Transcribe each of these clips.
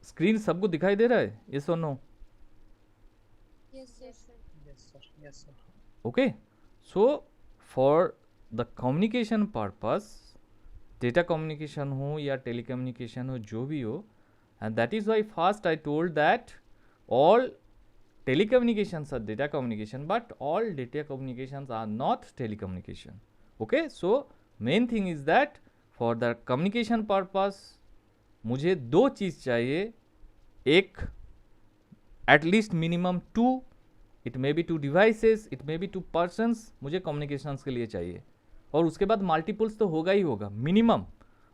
Screen सबको दिखाई दे रहा है? यस और no? Yes, sir. Yes, sir. Yes, sir. Okay, so for the communication purpose, data communication हो या telecommunication हो, जो भी हो, and that is why first I told that all telecommunications are data communication, but all data communications are not telecommunication. Okay, so main thing is that for the communication purpose मुझे दो चीज़ चाहिए, एक at least minimum two, it may be two devices, it may be two persons, मुझे communications के लिए चाहिए, और उसके बाद मल्टीपल्स तो होगा ही होगा, minimum.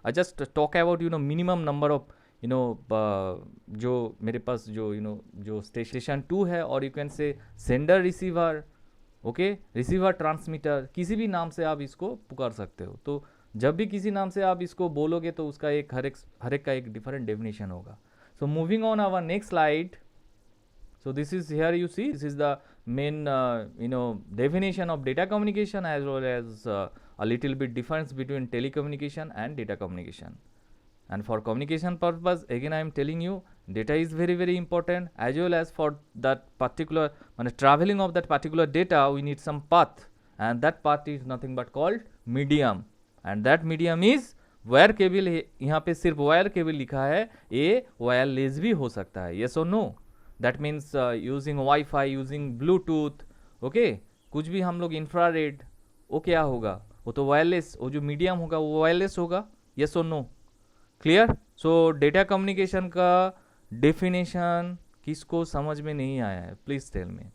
I just talk about minimum number of जो मेरे पास जो जो स्टेशन 2 है, और यू कैन से sender receiver, okay, receiver transmitter, किसी भी नाम से आप इसको पुकार सकते हो। तो जब भी किसी नाम से आप इसको बोलोगे तो उसका एक हर एक का एक डिफरेंट डेफिनेशन होगा। So moving on our next slide. So this is, here you see, this is the main definition of data communication, as well as a little bit difference between telecommunication and data communication. And for communication purpose, again I am telling you, data is very very important, as well as for that particular traveling of that particular data, we need some path, and that path is nothing but called medium, and that medium is wire cable. यहाँ पे सिर्फ wire cable लिखा है, ये wireless भी हो सकता है, यस और नो? That means using WiFi, using Bluetooth, okay, कुछ भी हम लोग इंफ्रारेड, वो क्या होगा? वो तो वायरलेस, वो जो मीडियम होगा वो वायरलेस होगा, यस और no? Clear? So data communication का डेफिनेशन किसको समझ में नहीं आया है, प्लीज टेल मी।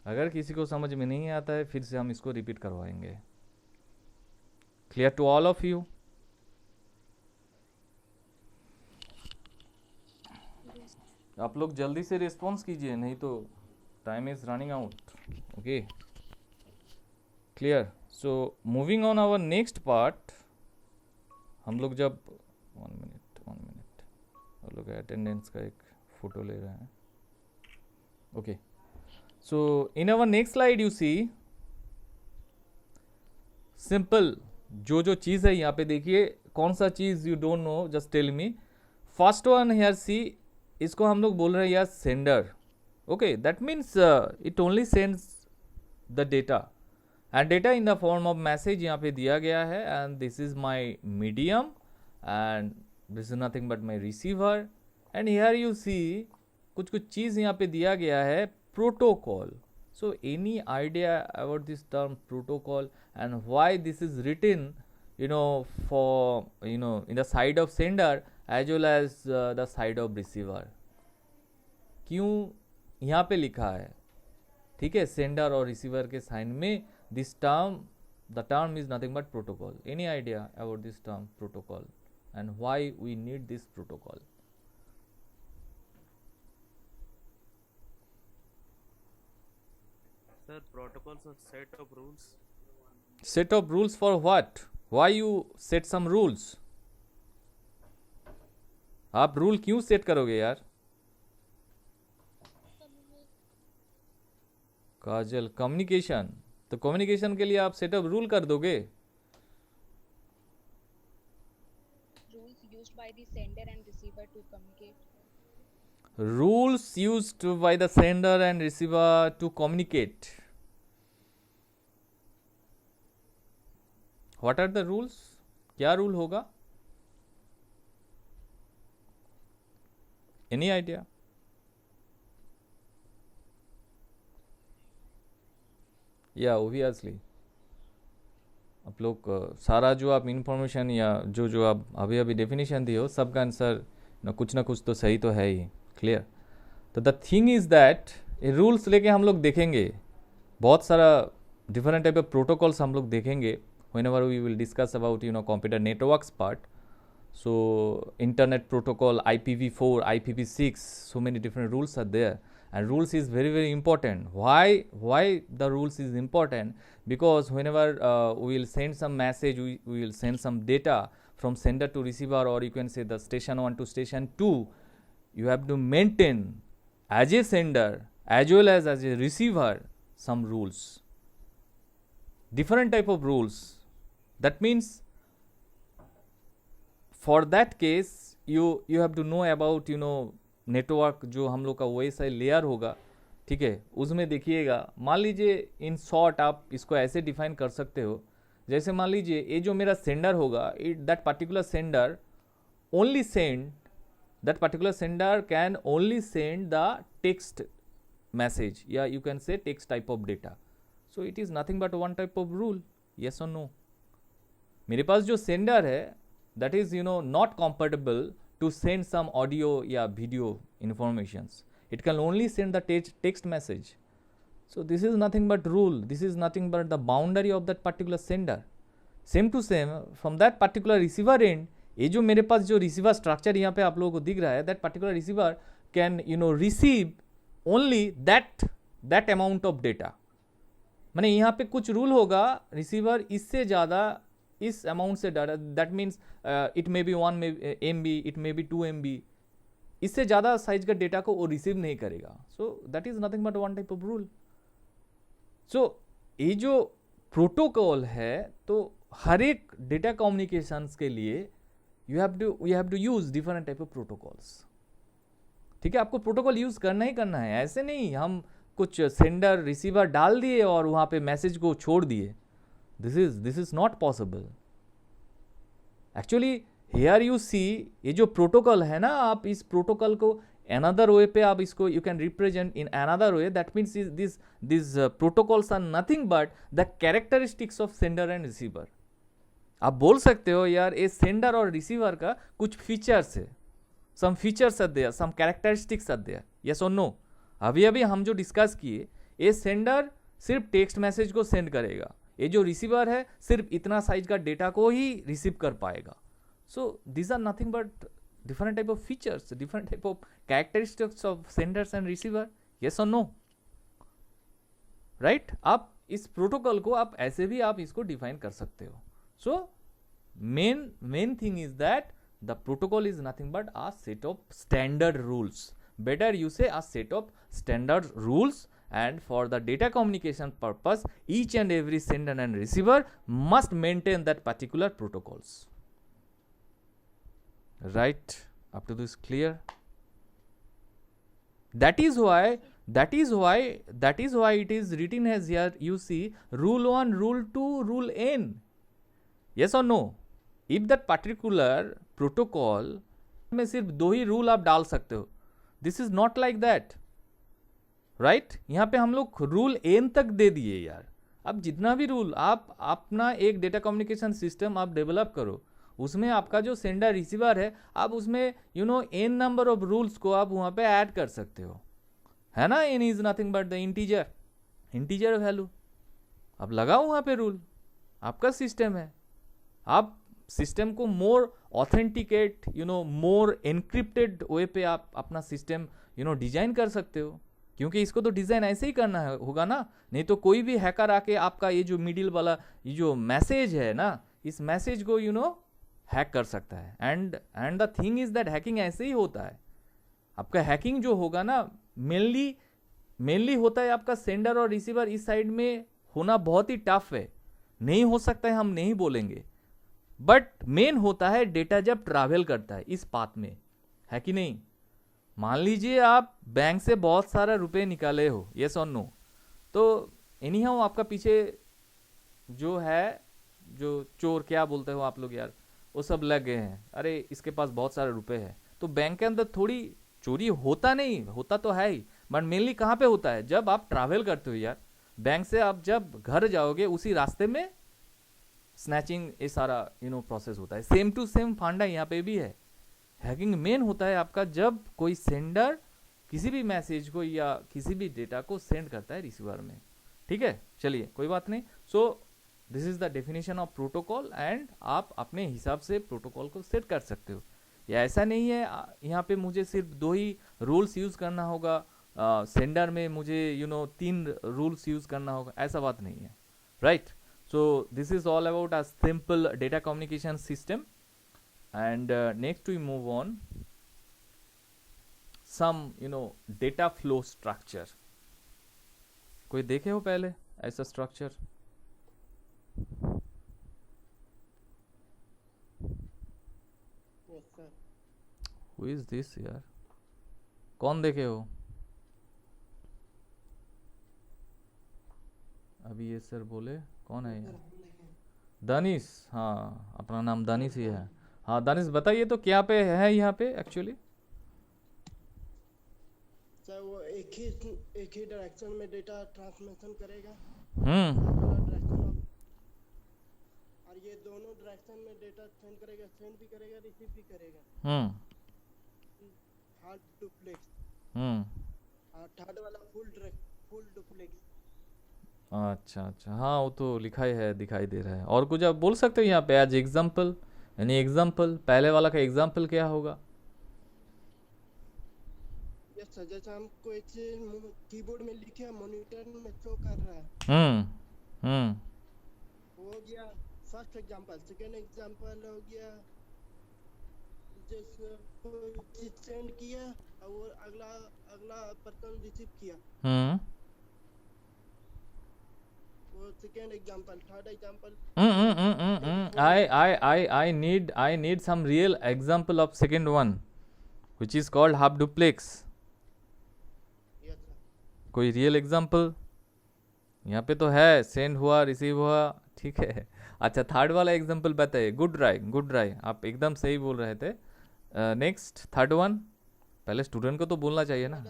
अगर किसी को समझ में नहीं आता है, फिर से हम इसको रिपीट करवाएंगे। Clear to all of you? Yes. आप लोग जल्दी से रिस्पॉन्स कीजिए, नहीं तो time is running out. Okay, clear? So moving on our next part, हम लोग जब 1 मिनट हम लोग अटेंडेंस का एक फोटो ले रहे हैं। Okay, so in our next slide you see simple जो चीज़ है यहाँ पे देखिए, कौन सा चीज़ you don't know, just tell me. First one here see, इसको हम लोग बोल रहे हैं यार sender, okay, that means it only sends the data, and data in the form of message यहाँ पे दिया गया है, and this is my medium, and this is nothing but my receiver, and here you see कुछ चीज़ यहाँ पे दिया गया है, protocol. So any idea about this term protocol, and why this is written for in the side of sender as well as the side of receiver? क्यों यहाँ पे लिखा है? ठीक है, सेंडर और रिसीवर के साइन में this term, the term is nothing but protocol. Any idea about this term protocol, and why we need this protocol? Sir, protocols are set of rules. Set of rules for what? Why you set some rules? आप rule क्यों set करोगे यार? काजल, communication, तो communication के लिए आप setup rule कर दोगे? Rules used by the sender and receiver to communicate. Rules used by the sender and receiver to communicate. What are the rules? क्या रूल होगा? Any idea? या ओबियसली आप लोग सारा जो आप इंफॉर्मेशन या जो आप अभी अभी डेफिनेशन दिए हो, सबका आंसर कुछ ना कुछ तो सही तो है ही। क्लियर? तो द थिंग इज दैट ये रूल्स लेके हम लोग देखेंगे, बहुत सारा डिफरेंट टाइप ऑफ प्रोटोकॉल्स हम लोग देखेंगे whenever we will discuss about computer networks part. So internet protocol, IPv4, IPv6, so many different rules are there, and rules is very very important. Why the rules is important? Because whenever we will send some message, we will send some data from sender to receiver, or you can say the station 1 to station 2, you have to maintain as a sender as well as a receiver some rules, different type of rules. That means for that case you have to know about network जो हम लोग का OSI layer होगा, ठीक है, उसमें देखिएगा, मान लीजिए इन शॉर्ट आप इसको ऐसे डिफाइन कर सकते हो, जैसे मान लीजिए ये जो मेरा सेंडर होगा, that particular sender only send, that particular sender can only send the text message, yeah, you can say text type of data. So it is nothing but one type of rule, yes or no. मेरे पास जो sender है that is not compatible to send some audio या video informations, it can only send the text message. So this is nothing but rule, this is nothing but the boundary of that particular sender. Same to same from that particular receiver end, ये जो मेरे पास जो receiver structure यहाँ पे आप लोगों को दिख रहा है, that particular receiver can receive only that amount of data. माने यहाँ पे कुछ रूल होगा, रिसीवर इससे ज़्यादा इस अमाउंट से data, that means it may B 1 MB, it may B 2 MB, इससे ज़्यादा साइज का डेटा को वो रिसीव नहीं करेगा. So that is nothing but one type of rule. सो ये जो प्रोटोकॉल है, तो हर एक डेटा कम्युनिकेशंस के लिए you have to use different type of protocols. ठीक है, आपको प्रोटोकॉल यूज करना ही करना है. ऐसे नहीं हम कुछ सेंडर रिसीवर डाल दिए और वहां पे मैसेज को छोड़ दिए. This is not possible. Actually here you see, ये जो प्रोटोकॉल है ना, आप इस प्रोटोकॉल को अनदर वे पे आप इसको you can represent in another way. That means this protocols are nothing but the characteristics of sender and receiver. आप बोल सकते हो यार ये सेंडर और रिसीवर का कुछ फीचर्स है, some features are there, some characteristics are there, yes और नो. अभी अभी हम जो डिस्कस किए, ये सेंडर सिर्फ टेक्स्ट मैसेज को सेंड करेगा, ये जो रिसीवर है सिर्फ इतना साइज का डेटा को ही रिसीव कर पाएगा. So this are nothing but different type of features, different type of characteristics of senders and receiver, yes और नो, राइट. आप इस प्रोटोकॉल को आप ऐसे भी आप इसको डिफाइन कर सकते हो. So main thing is that the protocol is nothing but a set of standard rules. Better you say a set of standard rules, and for the data communication purpose, each and every sender and receiver must maintain that particular protocols. Right? Up to this clear? That is why it is written as here, you see, rule 1, rule 2, rule n. Yes or no? If that particular protocol में सिर्फ 2 ही rule आप डाल सकते हो, this is not like that, right. यहाँ पे हम लोग रूल n तक दे दिए यार. अब जितना भी रूल आप अपना एक डेटा कम्युनिकेशन सिस्टम आप डेवलप करो, उसमें आपका जो सेंडर रिसीवर है, आप उसमें n नंबर ऑफ रूल्स को आप वहाँ पे ऐड कर सकते हो, है ना. n is nothing but the integer value. अब लगाओ वहाँ पे रूल, आपका सिस्टम है. आप सिस्टम को मोर ऑथेंटिकेट मोर एनक्रिप्टेड वे पे आप अपना सिस्टम डिजाइन कर सकते हो, क्योंकि इसको तो डिजाइन ऐसे ही करना होगा ना. नहीं तो कोई भी हैकर आके आपका ये जो मिडिल वाला ये जो मैसेज है ना, इस मैसेज को हैक कर सकता है. And the thing is that hacking ऐसे ही होता है. आपका हैकिंग जो होगा ना, मेनली होता है आपका सेंडर और रिसीवर इस साइड में होना बहुत ही टफ है. नहीं हो सकता है हम नहीं बोलेंगे, बट मेन होता है डेटा जब ट्रैवल करता है इस पाथ में, है कि नहीं. मान लीजिए आप बैंक से बहुत सारा रुपए निकाले हो, यस और नो, तो एनी हाउ आपका पीछे जो है, जो चोर क्या बोलते हो आप लोग यार, वो सब लग गए हैं. अरे इसके पास बहुत सारे रुपए हैं. तो बैंक के अंदर थोड़ी चोरी होता नहीं, होता तो है ही, बट मेनली कहाँ पे होता है, जब आप ट्रैवल करते हो यार. बैंक से आप जब घर जाओगे उसी रास्ते में स्नैचिंग ये सारा प्रोसेस होता है. सेम टू सेम फांडा यहाँ पे भी है. हैकिंग मेन होता है आपका जब कोई सेंडर किसी भी मैसेज को या किसी भी डेटा को सेंड करता है रिसीवर में. ठीक है, चलिए कोई बात नहीं. So this is the definition of protocol, and आप अपने हिसाब से प्रोटोकॉल को सेट कर सकते हो. या ऐसा नहीं है यहाँ पे मुझे सिर्फ 2 ही रूल्स यूज करना होगा, सेंडर में मुझे 3 रूल्स यूज करना होगा, ऐसा बात नहीं है, right. So this is all about a simple data communication system, and next we move on some data flow structure. कोई देखे हो पहले ऐसा structure? Sir. Who is this यार, कौन देखे हो? अभी ये सर बोले कौन है यार? दानिश, हाँ अपना नाम दानिश ही है। हाँ दानिश बताइए तो क्या पे है यहाँ पे एक्चुअली? सर वो एक ही डायरेक्शन में डेटा ट्रांसमिशन करेगा, हम्म डायरेक्शन, और ये दोनों डायरेक्शन में डेटा सेंड करेगा, सेंड भी करेगा, रिसीव भी करेगा। हम्म हार्ड डुप्लेक्स, हम्म और थर्ड वाला फुल डुप्लेक्स। अच्छा अच्छा, हाँ वो तो लिखा ही है, दिखाई दे रहा है। और कुछ आप बोल सकते हो यहाँ पे एज एग्जाम्पल, यानी एग्जाम्पल पहले वाला का एग्जाम्पल क्या होगा? ये सर जैसे हम कोई चीज कीबोर्ड में लिखे मॉनिटर में शो कर रहा है, हम्म वो हो गया फर्स्ट एग्जांपल। सेकंड एग्जांपल हो गया जैसे कोई चीज सेंड किया और वो अगला पर्सन रिसीव किया, हम्म वो second example. Third example I need some real example of second one, which is called half duplex. Yes sir. कोई रियल एग्जाम्पल यहाँ पे तो है, सेंड हुआ रिसीव हुआ, ठीक है। अच्छा थर्ड वाला एग्जाम्पल बताइए। गुड राय, आप एकदम सही बोल रहे थे। नेक्स्ट थर्ड वन, पहले स्टूडेंट को तो बोलना चाहिए ना।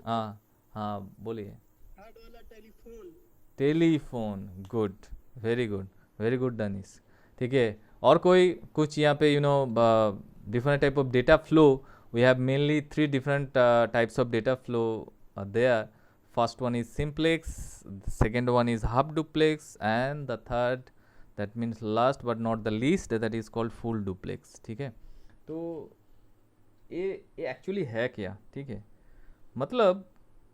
हाँ बोलिए। थर्ड वाला telephone, good, very good Danish, ठीक है। और कोई कुछ यहाँ पे different type of data flow, we have mainly 3 different types of data flow there. First one is simplex, the second one is half duplex, and the third, that means last but not the least, that is called full duplex, ठीक है। तो ये actually है क्या, ठीक है। मतलब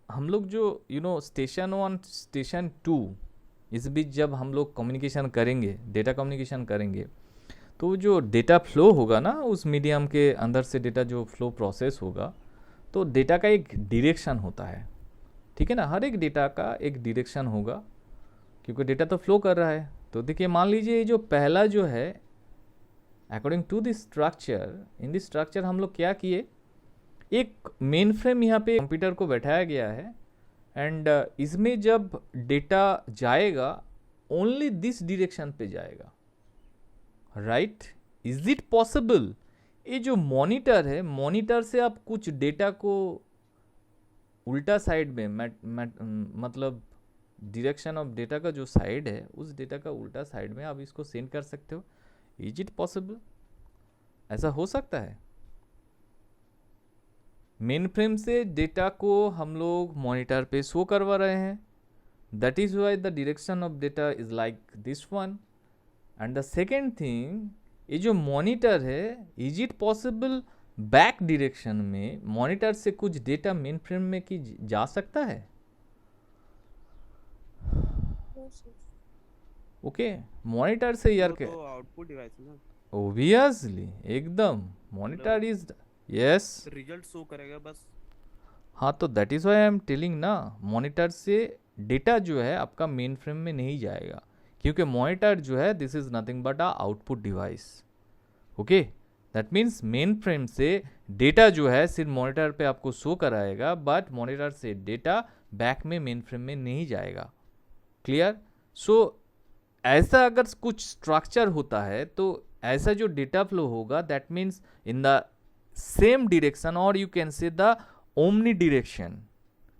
हम लोग जो स्टेशन 1 स्टेशन 2 इस बीच जब हम लोग कम्युनिकेशन करेंगे, डेटा कम्युनिकेशन करेंगे, तो जो डेटा फ्लो होगा ना उस मीडियम के अंदर से, डेटा जो फ्लो प्रोसेस होगा, तो डेटा का एक डायरेक्शन होता है, ठीक है ना। हर एक डेटा का एक डायरेक्शन होगा, क्योंकि डेटा तो फ्लो कर रहा है। तो देखिए मान लीजिए जो पहला जो है, according to this structure, in this structure हम लोग क्या किए, एक मेन फ्रेम यहाँ पे कंप्यूटर को बैठाया गया है, एंड इसमें जब डेटा जाएगा ओनली दिस डायरेक्शन पे जाएगा, राइट। इज इट पॉसिबल, ये जो मॉनिटर है, मॉनिटर से आप कुछ डेटा को उल्टा साइड में मतलब डायरेक्शन ऑफ डेटा का जो साइड है, उस डेटा का उल्टा साइड में आप इसको सेंड कर सकते हो? Is it possible? ऐसा हो सकता है? मेन फ्रेम से डेटा को हम लोग मॉनिटर पे शो करवा रहे हैं, that is why the direction of data is like this one. And the second thing, ये जो मॉनिटर है, is it possible back direction में मॉनिटर से कुछ डेटा मेन फ्रेम में की जा सकता है? ओके, मॉनिटर से यार के तो आउटपुट डिवाइस है ना, ओबियसली एकदम monitor is, yes result show करेगा बस। हाँ तो that is why I am telling ना, मॉनिटर से डेटा जो है आपका मेन फ्रेम में नहीं जाएगा, क्योंकि मॉनिटर जो है this is nothing but a output device. Okay, that means main frame से डेटा जो है सिर्फ मॉनिटर पे आपको शो कराएगा, बट मॉनिटर से डेटा बैक में मेन फ्रेम में नहीं जाएगा। क्लियर? सो ऐसा अगर कुछ स्ट्रक्चर होता है तो ऐसा जो डेटा फ्लो होगा, that means in the same direction, और you can say the omni direction,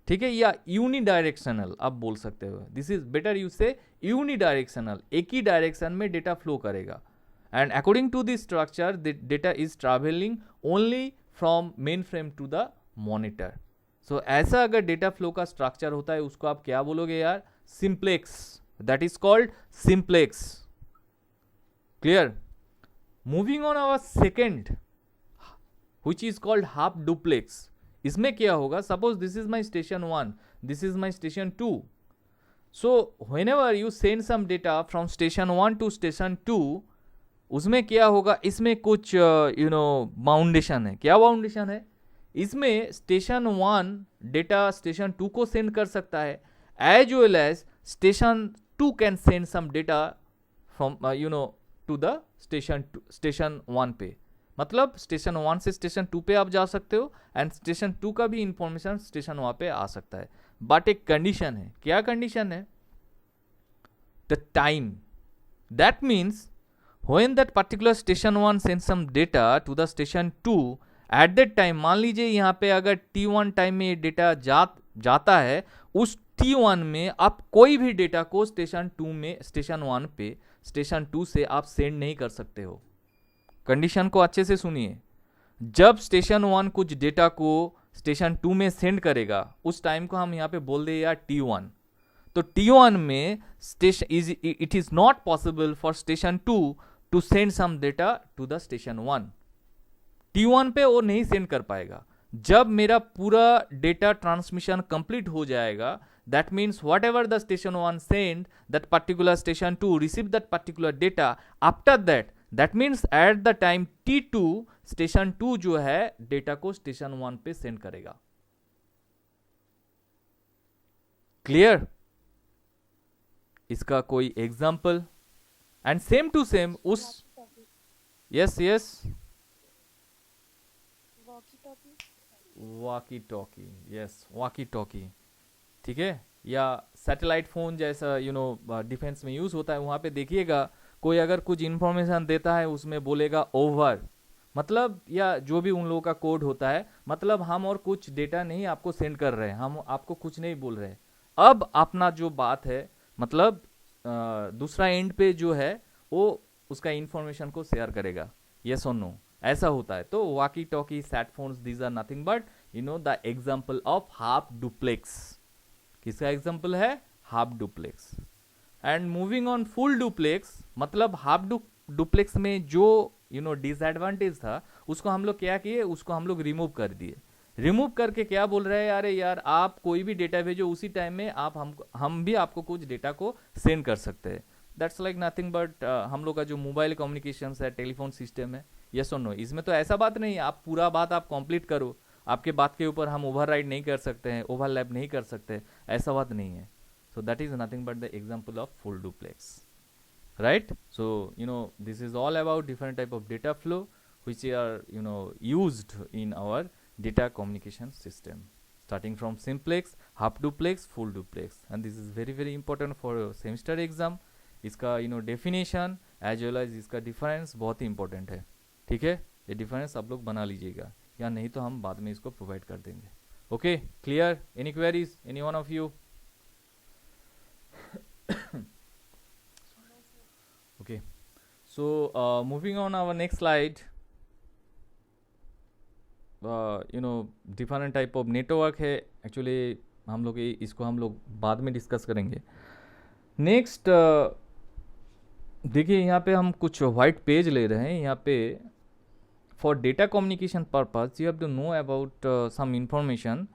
ठीक है, या यूनी डायरेक्शनल आप बोल सकते हो। This is better you say unidirectional, एक ही डायरेक्शन में डेटा फ्लो करेगा, and according to this structure the data is travelling only from mainframe to the monitor. So ऐसा अगर डेटा फ्लो का स्ट्रक्चर होता है, उसको आप क्या बोलोगे यार? Simplex, that is called simplex. Clear? Moving on our second, which is called half duplex. इसमें क्या होगा? Suppose this is my station 1, this is my station 2. So whenever you send some data from station 1 to station 2, उसमें क्या होगा? इसमें कुछ बाउंडेशन है। क्या बाउंडेशन है? इसमें स्टेशन 1 डेटा स्टेशन 2 को सेंड कर सकता है, as well as station 2 can send some data from to the station 1 पे। मतलब स्टेशन 1 से स्टेशन 2 पे आप जा सकते हो एंड स्टेशन 2 का भी इंफॉर्मेशन स्टेशन 1 पे आ सकता है, बट एक कंडीशन है। क्या कंडीशन है? The time. That means when that particular station 1 sends some data to the station 2 at that time, मान लीजिए यहाँ पे अगर T1 टाइम में ये डेटा जाता है, उस T1 में आप कोई भी डेटा को स्टेशन 2 में स्टेशन 1 पे स्टेशन 2 से आप सेंड नहीं कर सकते हो। कंडीशन को अच्छे से सुनिए। जब स्टेशन 1 कुछ डेटा को स्टेशन 2 में सेंड करेगा, उस टाइम को हम यहाँ पे बोल दे यार T1। तो T1 में it is not possible for station 2 to send some data to the station 1। T1 पे वो नहीं सेंड कर पाएगा। जब मेरा पूरा डेटा ट्रांसमिशन कंप्लीट हो जाएगा, that means whatever the station 1 send, that particular station 2 receive that particular data। after that means at the time T2 station 2 जो है डेटा को station 1 पे सेंड करेगा। क्लियर? इसका कोई example? And same to same उस yes walkie talkie, yes walkie talkie, ठीक है, या सैटेलाइट फोन जैसा डिफेंस में यूज होता है। वहां पे देखिएगा कोई अगर कुछ इंफॉर्मेशन देता है उसमें बोलेगा ओवर, मतलब या जो भी उन लोगों का कोड होता है, मतलब हम और कुछ डेटा नहीं आपको सेंड कर रहे हैं, हम आपको कुछ नहीं बोल रहे। अब अपना जो बात है, मतलब दूसरा एंड पे जो है वो उसका इंफॉर्मेशन को शेयर करेगा, यस और नो, ऐसा होता है। तो walkie talkie, sat phones, these are nothing but the example of half duplex. किसका एग्जांपल है? Half duplex. And moving on full duplex, मतलब हाफ डुप्लेक्स में जो डिसएडवांटेज था उसको हम लोग क्या किए, उसको हम लोग रिमूव कर दिए। रिमूव करके क्या बोल रहे हैं, अरे यार आप कोई भी डेटा भेजो उसी टाइम में आप हम भी आपको कुछ डेटा को सेंड कर सकते हैं। दैट्स लाइक नथिंग बट हम लोग का जो मोबाइल कम्युनिकेशन है, टेलीफोन सिस्टम है, यस और नो। इसमें तो ऐसा बात नहीं है आप पूरा बात आप कंप्लीट करो, आपके बात के ऊपर हम ओवरराइड नहीं कर सकते हैं, ओवरलैप नहीं कर सकते, ऐसा बात नहीं है। सो that is nothing but the example of full duplex, right? So this is all about different type of data flow which are used in our data communication system, starting from simplex, half duplex, full duplex, and this is very very important for semester exam। इसका definition as well as इसका difference बहुत ही important है, ठीक है? ये difference आप लोग बना लीजिएगा, या नहीं तो हम बाद में इसको provide कर देंगे। Okay, clear? Any queries? Any one of you? Okay, so moving on our next slide, different type of network है। एक्चुअली हम लोग इसको हम लोग बाद में डिस्कस करेंगे। नेक्स्ट देखिए यहाँ पे हम कुछ वाइट पेज ले रहे हैं। यहाँ पे for data communication purpose you have to know about some information.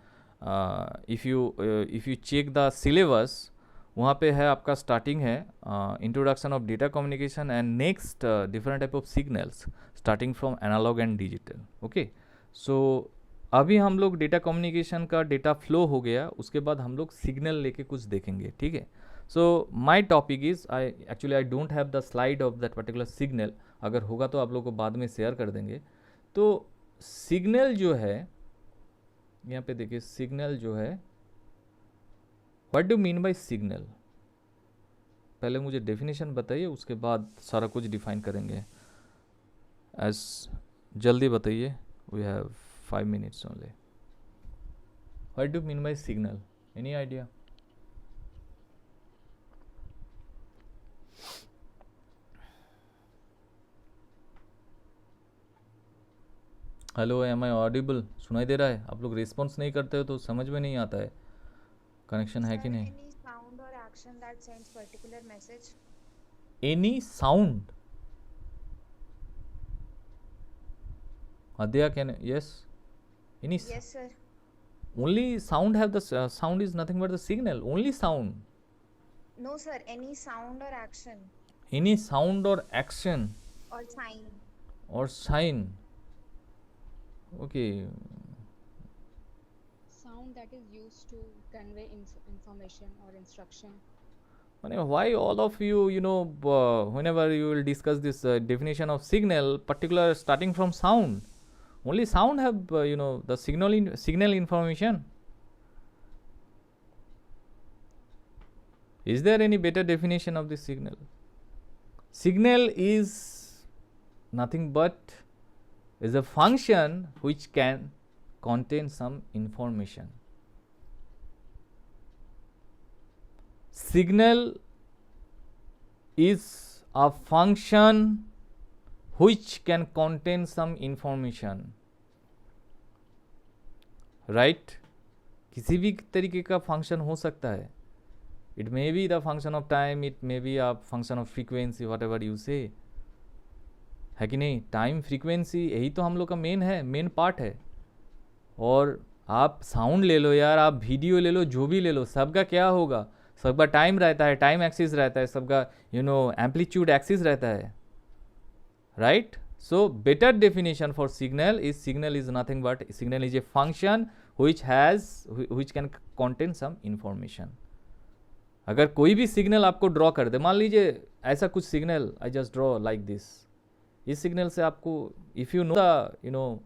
If you check the syllabus, वहाँ पे है आपका स्टार्टिंग है introduction of data communication and next different type of signals starting from analogue and digital. Okay, so अभी हम लोग data communication का data flow हो गया, उसके बाद हम लोग सिग्नल लेके कुछ देखेंगे, ठीक है? So my topic is I don't have the slide of that particular signal, अगर होगा तो आप लोग को बाद में शेयर कर देंगे। तो सिग्नल जो है यहाँ पे देखिए, सिग्नल जो है, what do mean by signal? पहले मुझे डेफिनेशन बताइए, उसके बाद सारा कुछ डिफाइन करेंगे। एज जल्दी बताइए, we have 5 minutes only. What do mean by signal? Any idea? Hello, am I audible? सुनाई दे रहा है? आप लोग रिस्पॉन्स नहीं करते हो तो समझ में नहीं आता है कनेक्शन है कि नहीं। Any sound or action that sends particular message? Any sound? Adya, can yes? Any Yes, sir. only sound have the sound is nothing but the signal. Only sound. No, sir. Any sound or action Any sound or action or sign. or sign. Okay. Sound that is used to convey information or instruction. why all of you, whenever you will discuss this definition of signal, particular starting from sound, only sound have the signal information. Is there any better definition of this signal? Signal is nothing but is a function which can contain some information. Signal is a function which can contain some information, right? किसी भी तरीके का function हो सकता है. It may be the function of time, it may be a function of frequency, whatever you say. है कि नहीं? टाइम फ्रीक्वेंसी यही तो हम लोग का मेन पार्ट है. और आप साउंड ले लो यार, आप वीडियो ले लो, जो भी ले लो, सबका क्या होगा? सबका टाइम रहता है, टाइम एक्सिस रहता है, सबका एम्पलीट्यूड एक्सिस रहता है, right? So better definition for signal is nothing but signal is a function which can contain some information. अगर कोई भी सिग्नल आपको ड्रॉ कर दे, मान लीजिए ऐसा कुछ signal, I just draw like this, इस सिग्नल से आपको if you know the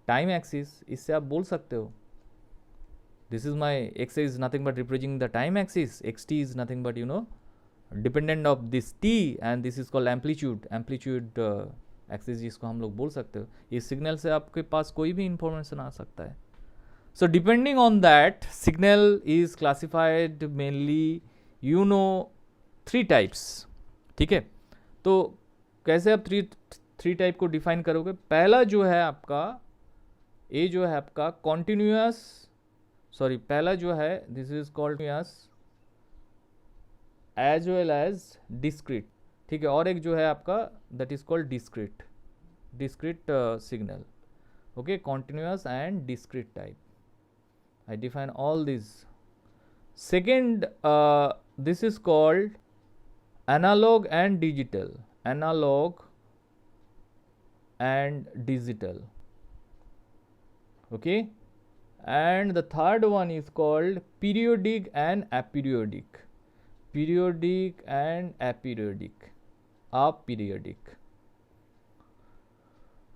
time axis, इससे आप बोल सकते हो this is my x is nothing but representing the time axis, xt is nothing but dependent of this t, and this is called amplitude axis, जिसको हम लोग बोल सकते हो. इस सिग्नल से आपके पास कोई भी इंफॉर्मेशन आ सकता है. So depending on that, signal is classified mainly 3 types. ठीक है, तो कैसे आप थ्री टाइप को डिफाइन करोगे? पहला जो है आपका कॉन्टिन्यूअस, पहला जो है this is called as well as discrete. ठीक है, और एक जो है आपका that is called discrete signal. Okay, continuous and discrete type. I define all these. Second, this is called analog and digital. Okay, and the third one is called periodic and aperiodic. Aperiodic.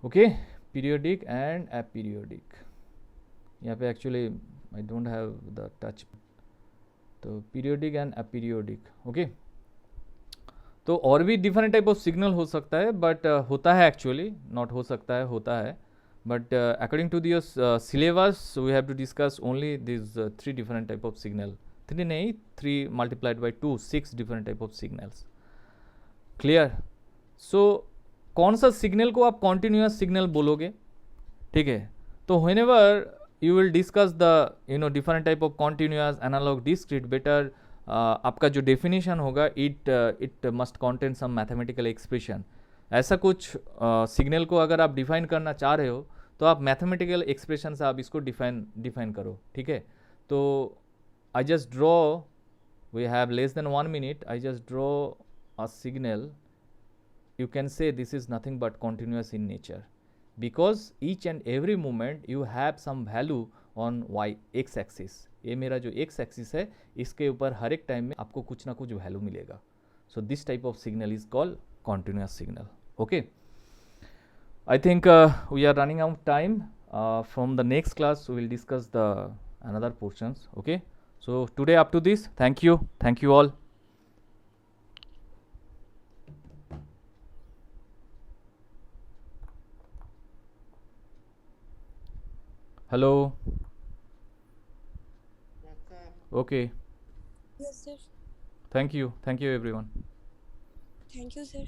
Okay, periodic and aperiodic. यहाँ पे actually I don't have the touch. तो periodic and aperiodic. Okay, तो और भी different type of signal हो सकता है, but होता है एक्चुअली, नॉट हो सकता है, होता है. But according to their syllabus we have to discuss only this 3 different type of signal. 3 नहीं, 3 multiplied by 2, 6 different type of signals. Clear? So कौन सा सिग्नल को आप कॉन्टिन्यूअस सिग्नल बोलोगे? ठीक है, तो whenever you will discuss the different type of continuous, analog, discrete, better आपका जो definition होगा it must contain some mathematical expression. ऐसा कुछ सिग्नल को अगर आप डिफाइन करना चाह रहे हो तो आप मैथमेटिकल एक्सप्रेशन से आप इसको डिफाइन करो. ठीक है, तो I just draw, we have less than 1 minute, I just draw a signal. You can say this is nothing but continuous in nature, because each and every moment you have some value on x axis. ये मेरा जो x axis है, इसके ऊपर हर एक time में आपको कुछ ना कुछ वैल्यू मिलेगा. So this type of signal is called continuous signal. Okay, I think we are running out time. From the next class we will discuss the another portions. Okay, so today up to this. Thank you all. Hello. Yes, sir. Okay. Yes, sir. Thank you everyone. Thank you, sir.